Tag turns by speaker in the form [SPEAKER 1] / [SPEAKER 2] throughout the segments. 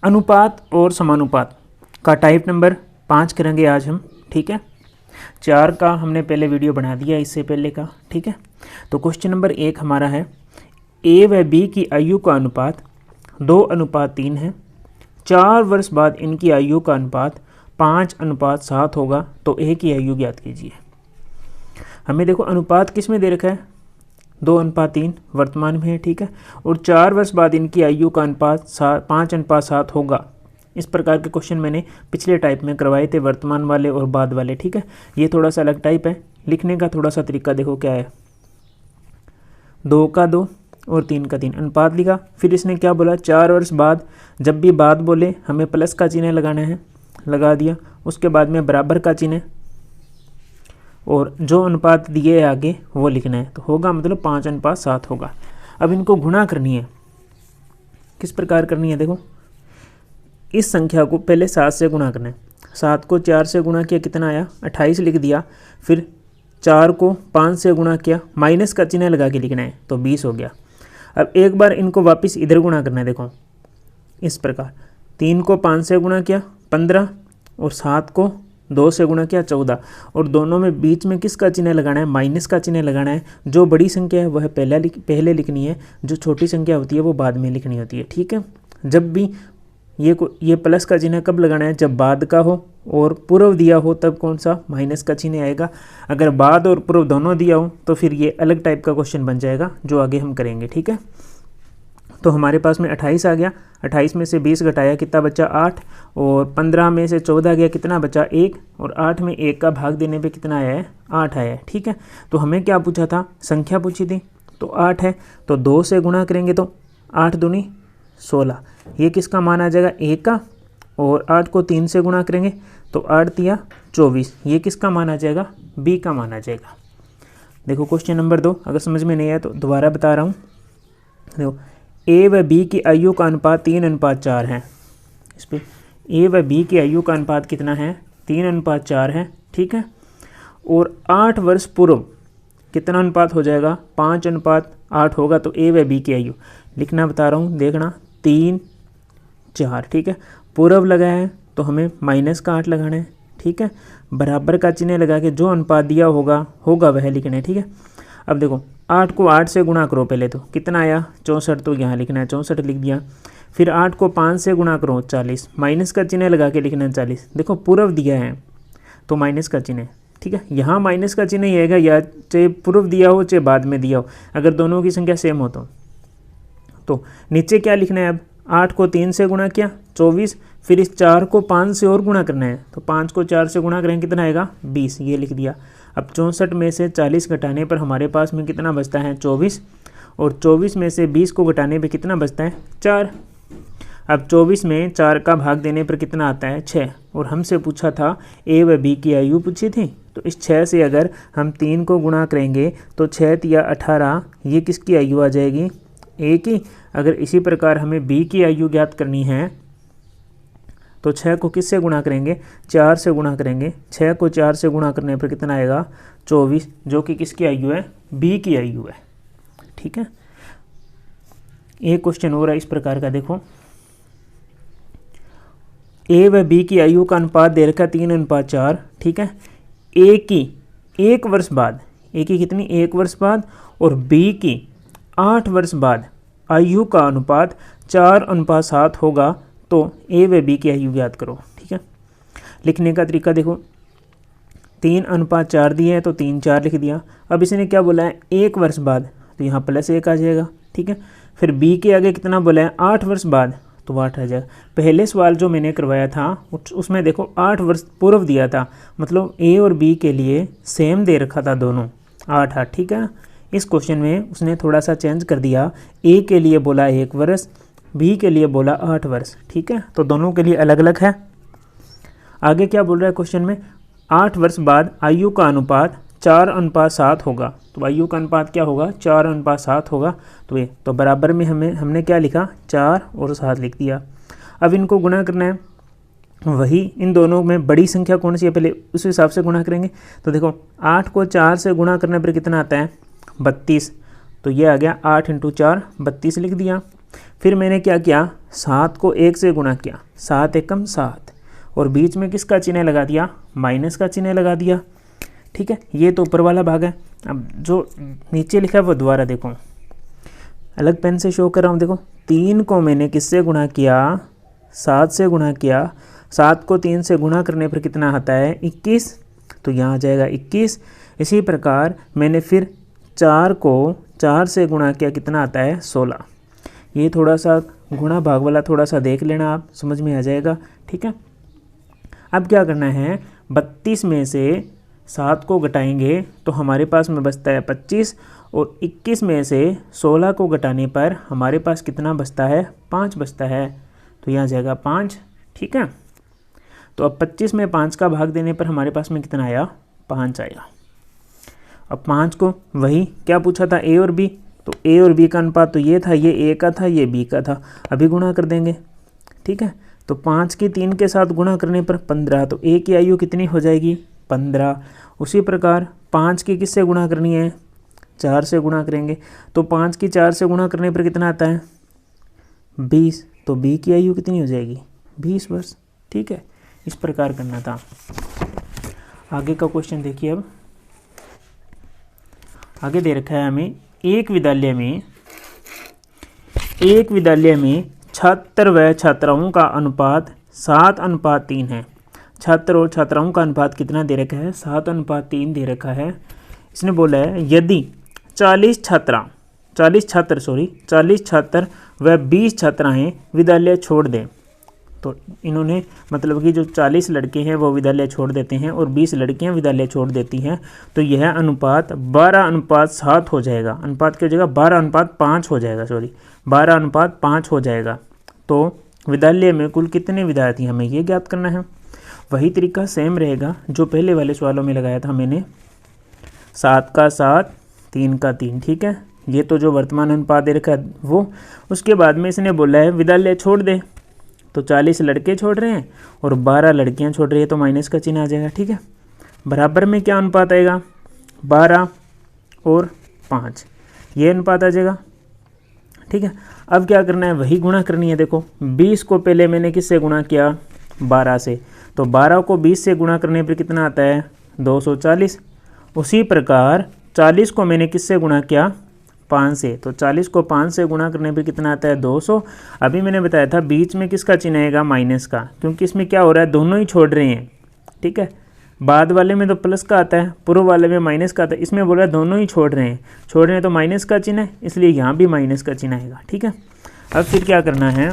[SPEAKER 1] अनुपात और समानुपात का टाइप नंबर 5 करेंगे आज हम, ठीक है। 4 का हमने पहले वीडियो बना दिया इससे पहले का, ठीक है। तो क्वेश्चन नंबर 1 हमारा है ए व बी की आयु का अनुपात 2:3 है। 4 वर्ष बाद इनकी आयु का अनुपात 5:7 होगा, तो ए की आयु ज्ञात कीजिए। हमें देखो अनुपात किस में दे रखा है, 2:3 वर्तमान में है, ठीक है। और 4 वर्ष बाद इनकी आयु का अनुपात 5:7 होगा। इस प्रकार के क्वेश्चन मैंने पिछले टाइप में करवाए थे, वर्तमान वाले और बाद वाले, ठीक है। ये थोड़ा सा अलग टाइप है, लिखने का थोड़ा सा तरीका देखो क्या है। 2 का 2 और 3 का 3 अनुपात लिखा। फिर इसने क्या बोला, 4 वर्ष बाद, जब भी बाद बोले हमें प्लस का चिन्ह लगाना है, लगा दिया। उसके बाद में बराबर का चिन्ह और जो अनुपात दिए है आगे वो लिखना है, तो होगा मतलब 5:7 होगा। अब इनको गुणा करनी है, किस प्रकार करनी है, देखो इस संख्या को पहले 7 से गुणा करना है। 7 को 4 से गुणा किया, कितना आया 28 लिख दिया। फिर 4 को 5 से गुणा किया, माइनस का चिन्ह लगा के लिखना है, तो 20 हो गया। अब एक बार इनको वापस इधर गुणा करना है, देखो इस प्रकार 3 को 5 से गुणा किया 15 और 7 को 2 से गुणा किया 14, और दोनों में बीच में किसका चिन्ह लगाना है, माइनस का चिन्ह लगाना है। जो बड़ी संख्या है वह पहले लिखनी है, जो छोटी संख्या होती है वो बाद में लिखनी होती है, ठीक है। जब भी ये प्लस का चिन्ह कब लगाना है, जब बाद का हो और पूर्व दिया हो तब कौन सा माइनस का चिन्ह आएगा। अगर बाद और पूर्व दोनों दिया हो तो फिर ये अलग टाइप का क्वेश्चन बन जाएगा, जो आगे हम करेंगे, ठीक है। तो हमारे पास में 28 आ गया, 28 में से 20 घटाया कितना बचा 8, और 15 में से 14 गया, कितना बचा 1, और 8 में 1 का भाग देने पे कितना आया है, 8 आया है, ठीक है। तो हमें क्या पूछा था, संख्या पूछी थी, तो 8 है, तो 2 से गुणा करेंगे तो 8 दूनी 16, ये किसका मान आ जाएगा 1 का। और 8 को 3 से गुणा करेंगे तो 8 तिया 24, ये किसका मान आ जाएगा, बी का मान आ जाएगा। देखो क्वेश्चन नंबर 2, अगर समझ में नहीं आया तो दोबारा बता रहा हूँ। देखो ए व बी की आयु का अनुपात 3:4 है। इस पर ए व बी की आयु का अनुपात कितना है, 3:4 है, ठीक है। और 8 वर्ष पूर्व कितना अनुपात हो जाएगा, 5:8 होगा। तो ए व बी की आयु लिखना बता रहा हूँ, देखना 3 4, ठीक है। पूर्व लगाया है तो हमें माइनस का 8 लगाना है, ठीक है। बराबर का चिन्ह लगा के जो अनुपात दिया होगा वह लिखना है, ठीक है। अब देखो 8 को 8 से गुणा करो, पहले तो कितना आया 64, तो यहाँ लिखना है 64 लिख दिया। फिर 8 को 5 से गुणा करो 40, माइनस का चिन्ह लगा के लिखना है 40। देखो पूर्व दिया है तो माइनस का चिन्ह, ठीक है। यहाँ माइनस का चिन्ह ही आएगा, या चाहे पूर्व दिया हो चाहे बाद में दिया हो, अगर दोनों की संख्या सेम हो तो नीचे क्या लिखना है। अब 8 को 3 से गुणा किया 24, फिर इस 4 को 5 से और गुणा करना है, तो 5 को 4 से गुणा करेंगे कितना आएगा 20, ये लिख दिया। अब 64 में से 40 घटाने पर हमारे पास में कितना बचता है 24, और 24 में से 20 को घटाने पर कितना बचता है 4। अब 24 में 4 का भाग देने पर कितना आता है 6, और हमसे पूछा था ए व बी की आयु पूछी थी, तो इस 6 से अगर हम 3 को गुणा करेंगे तो 6 तिया 18, ये किसकी आयु आ जाएगी, ए की। अगर इसी प्रकार हमें बी की आयु ज्ञात करनी है तो 6 को किससे गुणा करेंगे, 4 से गुणा करेंगे। 6 को 4 से गुणा करने पर कितना आएगा 24, जो कि किसकी आयु है, बी की आयु है, ठीक है। एक क्वेश्चन हो रहा है इस प्रकार का, देखो ए व बी की आयु का अनुपात दे रखा 3:4, ठीक है। ए की 1 वर्ष बाद, ए की कितनी 1 वर्ष बाद, और बी की 8 वर्ष बाद आयु का अनुपात 4:7 होगा, तो ए व बी की आयु ज्ञात करो, ठीक है। लिखने का तरीका देखो, 3:4 दिया है तो 3 4 लिख दिया। अब इसने क्या बोला है 1 वर्ष बाद, तो यहाँ +1 आ जाएगा, ठीक है। फिर बी के आगे कितना बोला है 8 वर्ष बाद, तो 8 आ जाएगा। पहले सवाल जो मैंने करवाया था उसमें देखो 8 वर्ष पूर्व दिया था, मतलब ए और बी के लिए सेम दे रखा था दोनों 8, ठीक है। इस क्वेश्चन में उसने थोड़ा सा चेंज कर दिया, ए के लिए बोला 1 वर्ष, बी के लिए बोला 8 वर्ष, ठीक है। तो दोनों के लिए अलग अलग है। आगे क्या बोल रहा है क्वेश्चन में, 8 वर्ष बाद आयु का अनुपात 4:7 होगा, तो आयु का अनुपात क्या होगा 4:7 होगा। तो ये तो बराबर में हमने क्या लिखा 4 और 7 लिख दिया। अब इनको गुणा करना है, वही इन दोनों में बड़ी संख्या कौन सी है पहले उस हिसाब से गुणा करेंगे। तो देखो 8 को 4 से गुणा करने पर कितना आता है 32, तो ये आ गया 8 × 4 32 लिख दिया। फिर मैंने क्या किया 7 को 1 से गुणा किया, 7 एकम 7, और बीच में किसका चिन्ह लगा दिया, माइनस का चिन्ह लगा दिया। ठीक है, ये तो ऊपर वाला भाग है। अब जो नीचे लिखा है वो दोबारा देखो, अलग पेन से शो कर रहा हूँ। देखो 3 को मैंने किससे गुणा किया, 7 से गुणा किया, 7 को 3 से गुणा करने पर कितना आता है, 21, तो यहाँ आ जाएगा 21। इसी प्रकार मैंने फिर 4 को 4 से गुणा किया, कितना आता है, 16। ये थोड़ा सा गुणा भाग वाला थोड़ा सा देख लेना, आप समझ में आ जाएगा। ठीक है, अब क्या करना है, 32 में से 7 को घटाएंगे तो हमारे पास में बचता है 25, और 21 में से 16 को घटाने पर हमारे पास कितना बचता है, 5 बचता है, तो यहाँ जाएगा 5। ठीक है, तो अब 25 में 5 का भाग देने पर हमारे पास में कितना आया, 5 आया। अब 5 को वही क्या पूछा था, ए और बी, तो ए और बी का अनुपात तो ये था, ये ए का था, ये बी का था, अभी गुणा कर देंगे। ठीक है, तो 5 की 3 के साथ गुणा करने पर 15, तो ए की आयु कितनी हो जाएगी, 15। उसी प्रकार 5 की किससे गुणा करनी है, 4 से गुणा करेंगे, तो 5 की 4 से गुणा करने पर कितना आता है, 20, तो बी की आयु कितनी हो जाएगी, 20 वर्ष। ठीक है, इस प्रकार करना था। आगे का क्वेश्चन देखिए। अब आगे दे रखा है हमें, एक विद्यालय में छात्र व छात्राओं का अनुपात 7:3 है। छात्र और छात्राओं का अनुपात कितना दे रखा है, 7:3 दे रखा है। इसने बोला है यदि 40 छात्र व 20 छात्राएं विद्यालय छोड़ दें, तो इन्होंने मतलब कि जो 40 लड़के हैं वो विद्यालय छोड़ देते हैं और 20 लड़कियां विद्यालय छोड़ देती हैं, तो यह अनुपात 12:7 हो जाएगा। अनुपात की जगह 12:5 हो जाएगा, 12:5 हो जाएगा। तो विद्यालय में कुल कितने विद्यार्थी, हमें ये ज्ञात करना है। वही तरीका सेम रहेगा जो पहले वाले सवालों में लगाया था मैंने, 7 का 7, 3 का 3। ठीक है, ये तो जो वर्तमान अनुपात दे रखा है वो। उसके बाद में इसने बोला है विद्यालय छोड़ दे, तो 40 लड़के छोड़ रहे हैं और 12 लड़कियां छोड़ रही है, तो माइनस का चिन्ह आ जाएगा। ठीक है, बराबर में क्या अनुपात आएगा, 12 और 5, ये अनुपात आ जाएगा। ठीक है, अब क्या करना है, वही गुणा करनी है। देखो 20 को पहले मैंने किससे गुणा किया, 12 से, तो 12 को 20 से गुणा करने पर कितना आता है, 240। उसी प्रकार 40 को मैंने किससे गुणा किया, 5 से, तो 40 को 5 से गुणा करने पे कितना आता है, 200। अभी मैंने बताया था बीच में किसका चिन्ह आएगा, माइनस का, क्योंकि इसमें क्या हो रहा है, दोनों ही छोड़ रहे हैं। ठीक है, बाद वाले में तो प्लस का आता है, पूर्व वाले में माइनस का आता है, इसमें बोल रहा है दोनों ही छोड़ रहे हैं तो माइनस का चिन्ह है, इसलिए यहाँ भी माइनस का चिन्ह आएगा। ठीक है, अब फिर क्या करना है,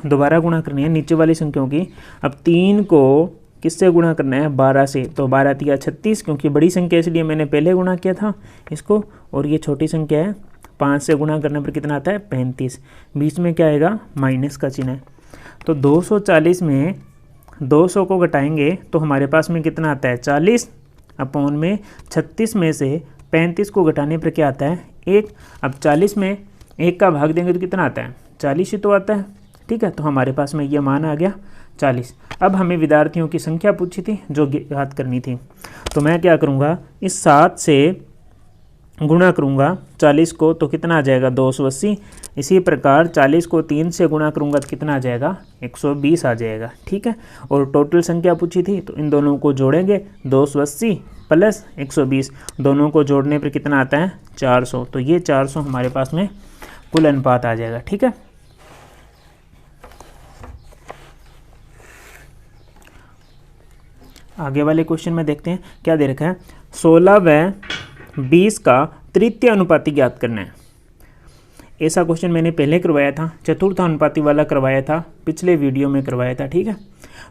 [SPEAKER 1] दोबारा गुणा करनी है नीचे वाली संख्याओं की। अब 3 को किससे गुणा करना है, 12 से, तो 12 तिया 36, क्योंकि बड़ी संख्या इसलिए मैंने पहले गुणा किया था इसको, और ये छोटी संख्या है, 5 से गुणा करने पर कितना आता है, 35। बीच में क्या आएगा, माइनस का चिन्ह है। तो 240 में 200 को घटाएंगे तो हमारे पास में कितना आता है, 40 अपॉन में 36 में से 35 को घटाने पर क्या आता है, 1। अब 40 में 1 का भाग देंगे तो कितना आता है, 40 ही तो आता है। ठीक है, तो हमारे पास में ये मान आ गया 40। अब हमें विद्यार्थियों की संख्या पूछी थी जो ज्ञात करनी थी, तो मैं क्या करूँगा, इस 7 से गुणा करूँगा 40 को, तो कितना आ जाएगा, 280। इसी प्रकार 40 को 3 से गुणा करूँगा तो कितना आ जाएगा, 120 आ जाएगा। ठीक है, और टोटल संख्या पूछी थी तो इन दोनों को जोड़ेंगे, 280 प्लस 120, दोनों को जोड़ने पर कितना आता है, 400। तो ये 400 हमारे पास में कुल अनुपात आ जाएगा। ठीक है, आगे वाले क्वेश्चन में देखते हैं क्या दे रखा है, 16 व 20 का तृतीय अनुपाती ज्ञात करना है। ऐसा क्वेश्चन मैंने पहले करवाया था, चतुर्थ अनुपाती वाला करवाया था, पिछले वीडियो में करवाया था। ठीक है,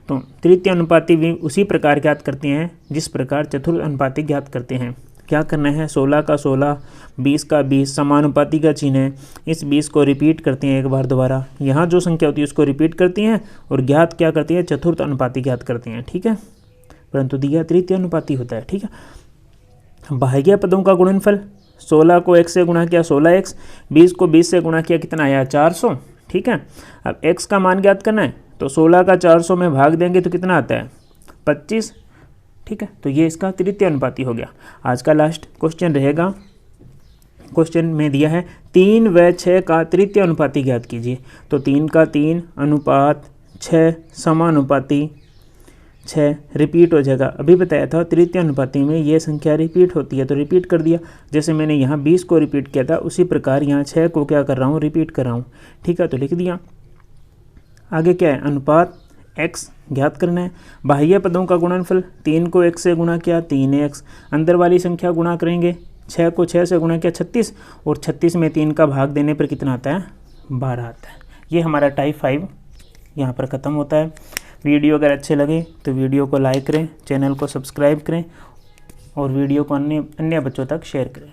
[SPEAKER 1] तो तृतीय अनुपाती भी उसी प्रकार ज्ञात करते हैं जिस प्रकार चतुर्थ अनुपाती ज्ञात करते हैं। क्या करना है, 16 का 16, 20 का 20, समानुपाती का चिन्ह है, इस 20 को रिपीट करते हैं एक बार दोबारा, यहाँ जो संख्या होती है उसको रिपीट करती हैं और ज्ञात क्या करती है, चतुर्थ अनुपाती ज्ञात करते हैं। ठीक है, परंतु दिया तृतीय अनुपाती होता है। ठीक है, बाह्य पदों का गुणनफल, 16 को 1 से गुणा किया 16x, 20 को 20 से गुणा किया कितना आया, 400। ठीक है, अब x का मान ज्ञात करना है, तो 16 का 400 में भाग देंगे तो कितना आता है, 25। ठीक है, तो ये इसका तृतीय अनुपाती हो गया। आज का लास्ट क्वेश्चन रहेगा क्वेश्चन में दिया है 3 व 6 का तृतीय अनुपाती ज्ञात कीजिए। तो 3 का 3 अनुपात 6 समानुपाती 6 रिपीट हो जाएगा। अभी बताया था तृतीय अनुपाती में ये संख्या रिपीट होती है, तो रिपीट कर दिया। जैसे मैंने यहाँ 20 को रिपीट किया था उसी प्रकार यहाँ 6 को क्या कर रहा हूँ, रिपीट कर रहा हूँ। ठीक है, तो लिख दिया। आगे क्या है, अनुपात x ज्ञात करना है। बाह्य पदों का गुणनफल, 3 को 1 से गुणा किया 3x, अंदर वाली संख्या गुणा करेंगे 6 को 6 से गुणा किया 36, और 36 में 3 का भाग देने पर कितना आता है, 12 आता है। ये हमारा टाइप 5 यहाँ पर ख़त्म होता है। वीडियो अगर अच्छे लगे तो वीडियो को लाइक करें, चैनल को सब्सक्राइब करें और वीडियो को अन्य बच्चों तक शेयर करें।